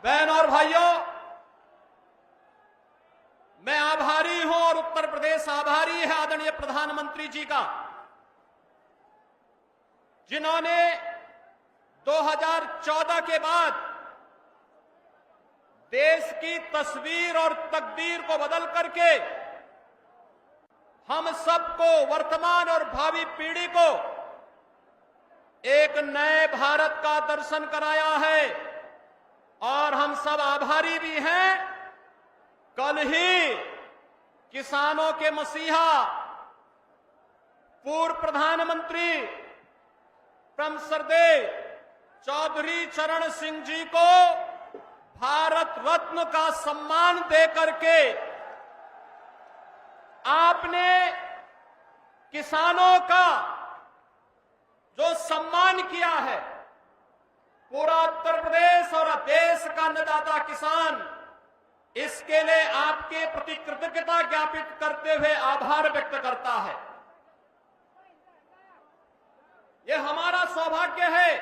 बहन और भाइयों, मैं आभारी हूं और उत्तर प्रदेश आभारी है आदरणीय प्रधानमंत्री जी का, जिन्होंने 2014 के बाद देश की तस्वीर और तकदीर को बदल करके हम सबको, वर्तमान और भावी पीढ़ी को एक नए भारत का दर्शन कराया है और हम सब आभारी भी हैं। कल ही किसानों के मसीहा पूर्व प्रधानमंत्री परम श्रद्धेय चौधरी चरण सिंह जी को भारत रत्न का सम्मान देकर के आपने किसानों का जो सम्मान किया है, पूरा उत्तर प्रदेश और देश का अन्नदाता किसान इसके लिए आपके प्रति कृतज्ञता ज्ञापित करते हुए आभार व्यक्त करता है। यह हमारा सौभाग्य है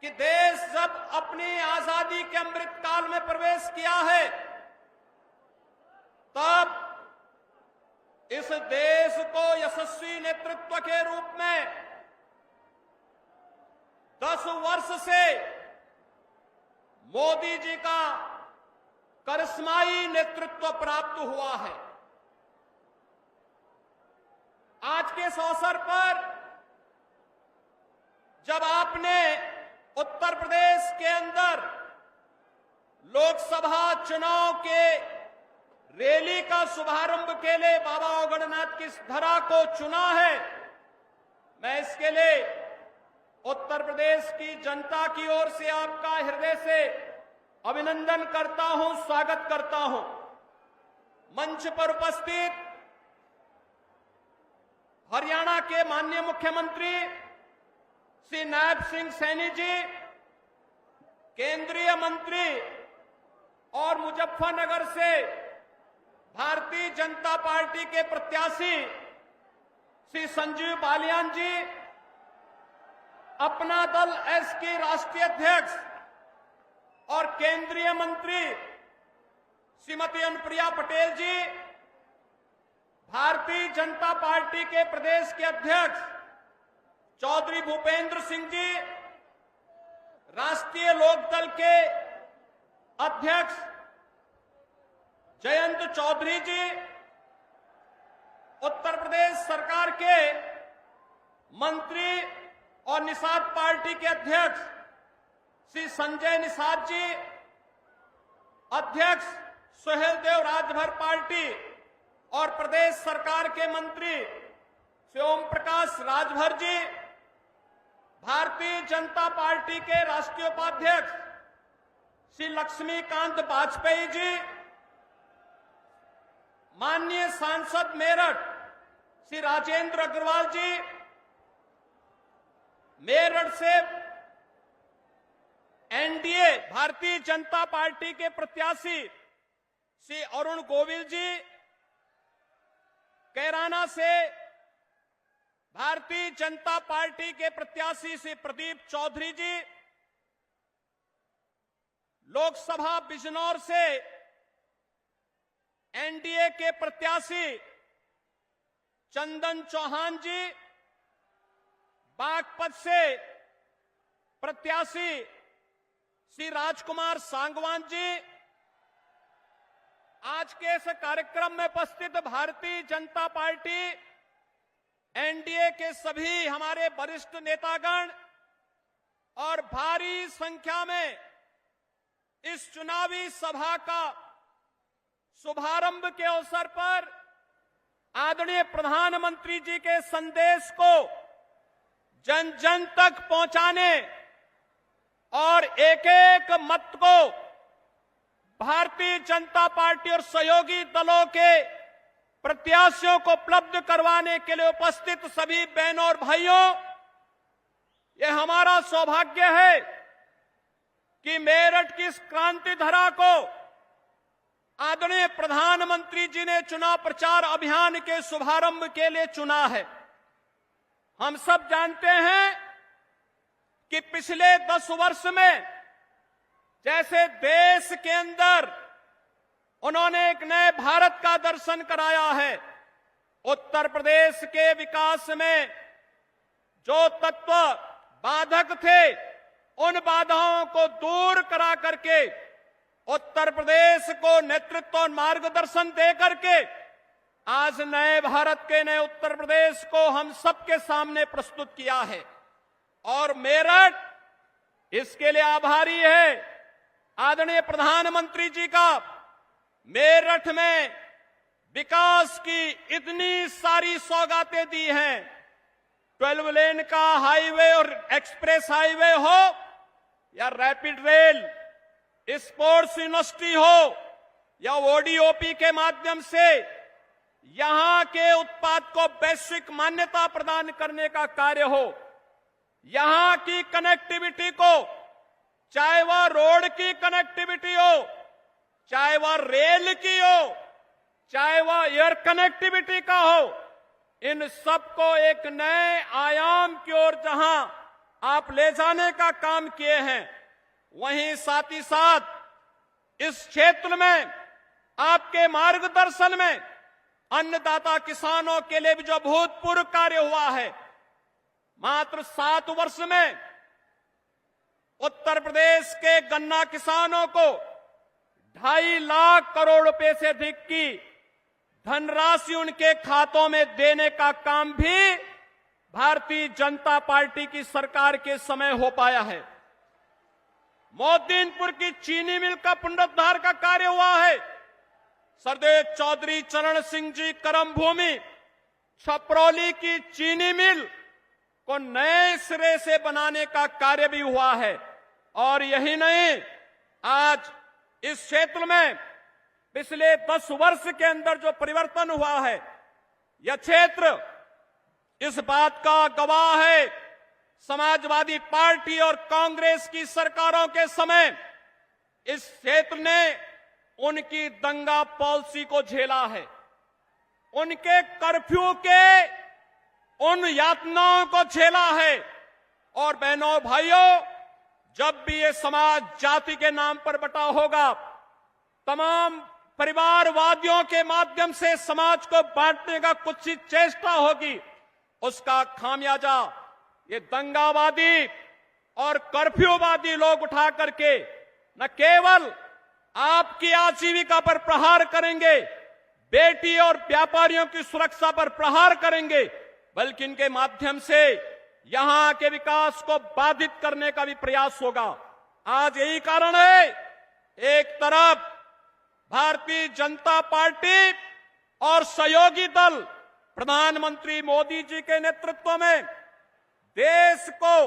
कि देश जब अपनी आजादी के अमृत काल में प्रवेश किया है, तब इस देश को यशस्वी नेतृत्व के रूप में 10 वर्ष से मोदी जी का करिश्माई नेतृत्व प्राप्त हुआ है। आज के इस अवसर पर जब आपने उत्तर प्रदेश के अंदर लोकसभा चुनाव के रैली का शुभारंभ के लिए बाबा औगड़नाथ की इस धरा को चुना है, मैं इसके लिए उत्तर प्रदेश की जनता की ओर से आपका हृदय से अभिनंदन करता हूं, स्वागत करता हूं। मंच पर उपस्थित हरियाणा के माननीय मुख्यमंत्री श्री नायब सिंह सैनी जी, केंद्रीय मंत्री और मुजफ्फरनगर से भारतीय जनता पार्टी के प्रत्याशी श्री संजीव बालियान जी, अपना दल एस के राष्ट्रीय अध्यक्ष और केंद्रीय मंत्री श्रीमती अनुप्रिया पटेल जी, भारतीय जनता पार्टी के प्रदेश के अध्यक्ष चौधरी भूपेंद्र सिंह जी, राष्ट्रीय लोकदल के अध्यक्ष जयंत चौधरी जी, उत्तर प्रदेश सरकार के मंत्री और निषाद पार्टी के अध्यक्ष श्री संजय निषाद जी, अध्यक्ष सुहेल देव राजभर पार्टी और प्रदेश सरकार के मंत्री श्री ओम प्रकाश राजभर जी, भारतीय जनता पार्टी के राष्ट्रीय उपाध्यक्ष श्री लक्ष्मीकांत वाजपेयी जी, माननीय सांसद मेरठ श्री राजेंद्र अग्रवाल जी, मेरठ से एनडीए भारतीय जनता पार्टी के प्रत्याशी श्री अरुण गोविल जी, कैराना से भारतीय जनता पार्टी के प्रत्याशी श्री प्रदीप चौधरी जी, लोकसभा बिजनौर से एनडीए के प्रत्याशी चंदन चौहान जी, बागपत से प्रत्याशी श्री राजकुमार सांगवान जी, आज के इस कार्यक्रम में उपस्थित भारतीय जनता पार्टी एनडीए के सभी हमारे वरिष्ठ नेतागण और भारी संख्या में इस चुनावी सभा का शुभारंभ के अवसर पर आदरणीय प्रधानमंत्री जी के संदेश को जन जन तक पहुंचाने और एक एक मत को भारतीय जनता पार्टी और सहयोगी दलों के प्रत्याशियों को उपलब्ध करवाने के लिए उपस्थित सभी बहनों और भाइयों, यह हमारा सौभाग्य है कि मेरठ की इस क्रांति धरा को आदरणीय प्रधानमंत्री जी ने चुनाव प्रचार अभियान के शुभारंभ के लिए चुना है। हम सब जानते हैं कि पिछले 10 वर्ष में जैसे देश के अंदर उन्होंने एक नए भारत का दर्शन कराया है। उत्तर प्रदेश के विकास में जो तत्व बाधक थे, उन बाधाओं को दूर करा करके उत्तर प्रदेश को नेतृत्व और मार्गदर्शन दे करके आज नए भारत के नए उत्तर प्रदेश को हम सबके सामने प्रस्तुत किया है। और मेरठ इसके लिए आभारी है आदरणीय प्रधानमंत्री जी का। मेरठ में विकास की इतनी सारी सौगातें दी हैं, 12 लेन का हाईवे और एक्सप्रेस हाईवे हो या रैपिड रेल, स्पोर्ट्स यूनिवर्सिटी हो या ओडीओपी के माध्यम से यहां के उत्पाद को वैश्विक मान्यता प्रदान करने का कार्य हो, यहां की कनेक्टिविटी को, चाहे वह रोड की कनेक्टिविटी हो, चाहे वह रेल की हो, चाहे वह एयर कनेक्टिविटी का हो, इन सबको एक नए आयाम की ओर जहां आप ले जाने का काम किए हैं, वहीं साथ ही साथ इस क्षेत्र में आपके मार्गदर्शन में अन्नदाता किसानों के लिए भी जो भूतपूर्व कार्य हुआ है, मात्र 7 वर्ष में उत्तर प्रदेश के गन्ना किसानों को 2.5 लाख करोड़ रुपए से अधिक की धनराशि उनके खातों में देने का काम भी भारतीय जनता पार्टी की सरकार के समय हो पाया है। मोदीनपुर की चीनी मिल का पुनरुद्धार का कार्य हुआ है। सरदेव चौधरी चरण सिंह जी करम भूमि छपरौली की चीनी मिल को नए सिरे से बनाने का कार्य भी हुआ है। और यही नहीं, आज इस क्षेत्र में पिछले 10 वर्ष के अंदर जो परिवर्तन हुआ है, यह क्षेत्र इस बात का गवाह है। समाजवादी पार्टी और कांग्रेस की सरकारों के समय इस क्षेत्र ने उनकी दंगा पॉलिसी को झेला है, उनके कर्फ्यू के उन यातनाओं को झेला है। और बहनों भाइयों, जब भी ये समाज जाति के नाम पर बटा होगा, तमाम परिवारवादियों के माध्यम से समाज को बांटने का कुछ ही चेष्टा होगी, उसका खामियाजा ये दंगावादी और कर्फ्यूवादी लोग उठा करके न केवल आपकी आजीविका पर प्रहार करेंगे, बेटी और व्यापारियों की सुरक्षा पर प्रहार करेंगे, बल्कि इनके माध्यम से यहां के विकास को बाधित करने का भी प्रयास होगा। आज यही कारण है, एक तरफ भारतीय जनता पार्टी और सहयोगी दल प्रधानमंत्री मोदी जी के नेतृत्व में देश को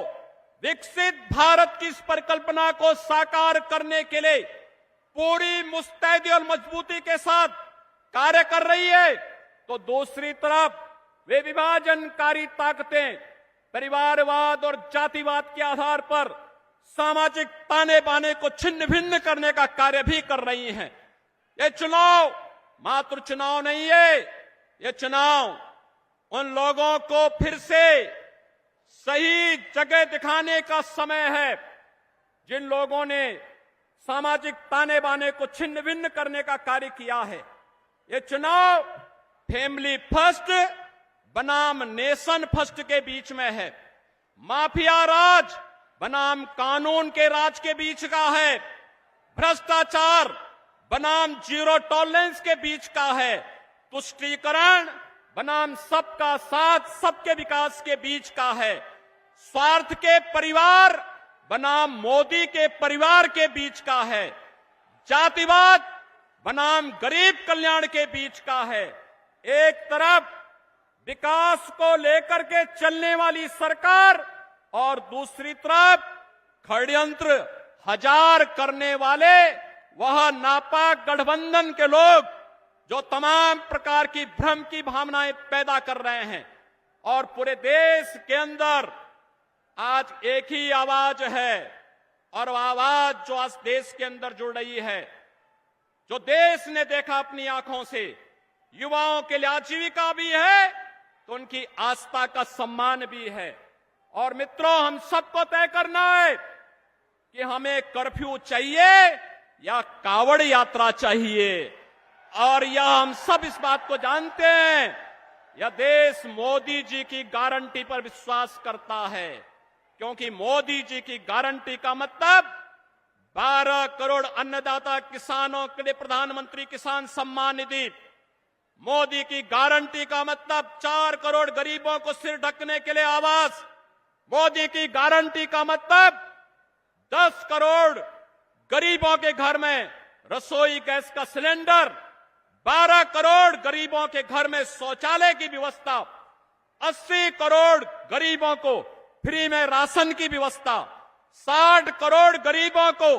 विकसित भारत की इस परिकल्पना को साकार करने के लिए पूरी मुस्तैदी और मजबूती के साथ कार्य कर रही है, तो दूसरी तरफ वे विभाजनकारी ताकतें परिवारवाद और जातिवाद के आधार पर सामाजिक ताने बाने को छिन्न भिन्न करने का कार्य भी कर रही हैं। ये चुनाव मात्र चुनाव नहीं है, ये चुनाव उन लोगों को फिर से सही जगह दिखाने का समय है जिन लोगों ने सामाजिक ताने बाने को छिन्न भिन्न करने का कार्य किया है। ये चुनाव फैमिली फर्स्ट बनाम नेशन फर्स्ट के बीच में है, माफिया राज बनाम कानून के राज के बीच का है, भ्रष्टाचार बनाम जीरो टॉलरेंस के बीच का है, तुष्टीकरण बनाम सबका साथ सबके विकास के बीच का है, स्वार्थ के परिवार बनाम मोदी के परिवार के बीच का है, जातिवाद बनाम गरीब कल्याण के बीच का है। एक तरफ विकास को लेकर के चलने वाली सरकार और दूसरी तरफ षड्यंत्र हजार करने वाले वह नापाक गठबंधन के लोग जो तमाम प्रकार की भ्रम की भावनाएं पैदा कर रहे हैं। और पूरे देश के अंदर आज एक ही आवाज है, और वह आवाज जो आज देश के अंदर जुड़ रही है, जो देश ने देखा अपनी आंखों से, युवाओं के लिए आजीविका भी है तो उनकी आस्था का सम्मान भी है। और मित्रों, हम सबको तय करना है कि हमें कर्फ्यू चाहिए या कावड़ यात्रा चाहिए। और यह हम सब इस बात को जानते हैं, यह देश मोदी जी की गारंटी पर विश्वास करता है, क्योंकि मोदी जी की गारंटी का मतलब 12 करोड़ अन्नदाता किसानों के लिए प्रधानमंत्री किसान सम्मान निधि, मोदी की गारंटी का मतलब 4 करोड़ गरीबों को सिर ढकने के लिए आवास, मोदी की गारंटी का मतलब 10 करोड़ गरीबों के घर में रसोई गैस का सिलेंडर, 12 करोड़ गरीबों के घर में शौचालय की व्यवस्था, 80 करोड़ गरीबों को फ्री में राशन की व्यवस्था, 60 करोड़ गरीबों को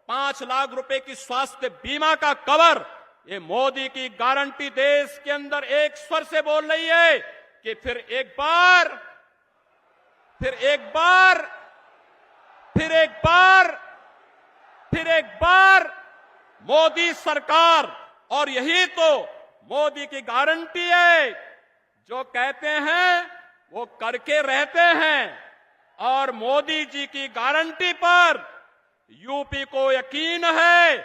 5 लाख रुपए की स्वास्थ्य बीमा का कवर। ये मोदी की गारंटी देश के अंदर एक स्वर से बोल रही है कि फिर एक बार मोदी सरकार। और यही तो मोदी की गारंटी है, जो कहते हैं वो करके रहते हैं। और मोदी जी की गारंटी पर यूपी को यकीन है,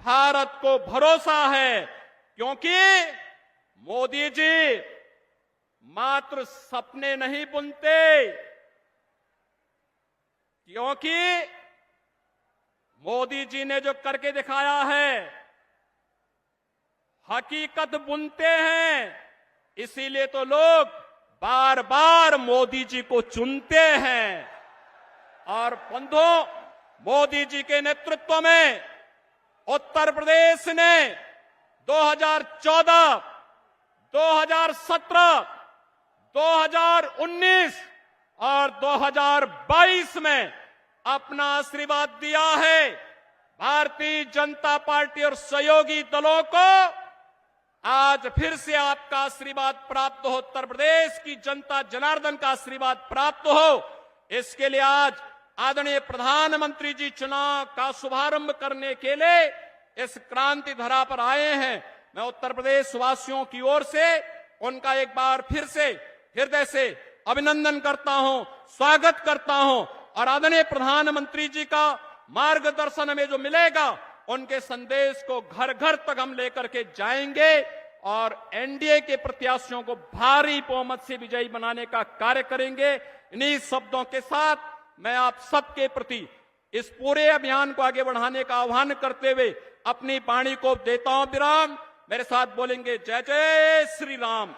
भारत को भरोसा है, क्योंकि मोदी जी मात्र सपने नहीं बुनते, क्योंकि मोदी जी ने जो करके दिखाया है हकीकत बुनते हैं। इसीलिए तो लोग बार बार मोदी जी को चुनते हैं। और बंधुओं, मोदी जी के नेतृत्व में उत्तर प्रदेश ने 2014, 2017, 2019 और 2022 में अपना आशीर्वाद दिया है। भारतीय जनता पार्टी और सहयोगी दलों को आज फिर से आपका आशीर्वाद प्राप्त हो, उत्तर प्रदेश की जनता जनार्दन का आशीर्वाद प्राप्त हो। इसके लिए आज आदरणीय प्रधानमंत्री जी चुनाव का शुभारंभ करने के लिए इस क्रांति धरा पर आए हैं। मैं उत्तर प्रदेश वासियों की ओर से उनका एक बार फिर से हृदय से अभिनंदन करता हूं, स्वागत करता हूं। और आदरणीय प्रधानमंत्री जी का मार्गदर्शन हमें जो मिलेगा, उनके संदेश को घर घर तक हम लेकर के जाएंगे और एनडीए के प्रत्याशियों को भारी बहुमत से विजयी बनाने का कार्य करेंगे। इन्हीं शब्दों के साथ मैं आप सबके प्रति इस पूरे अभियान को आगे बढ़ाने का आह्वान करते हुए अपनी वाणी को देता हूं विराम। मेरे साथ बोलेंगे जय जय श्री राम।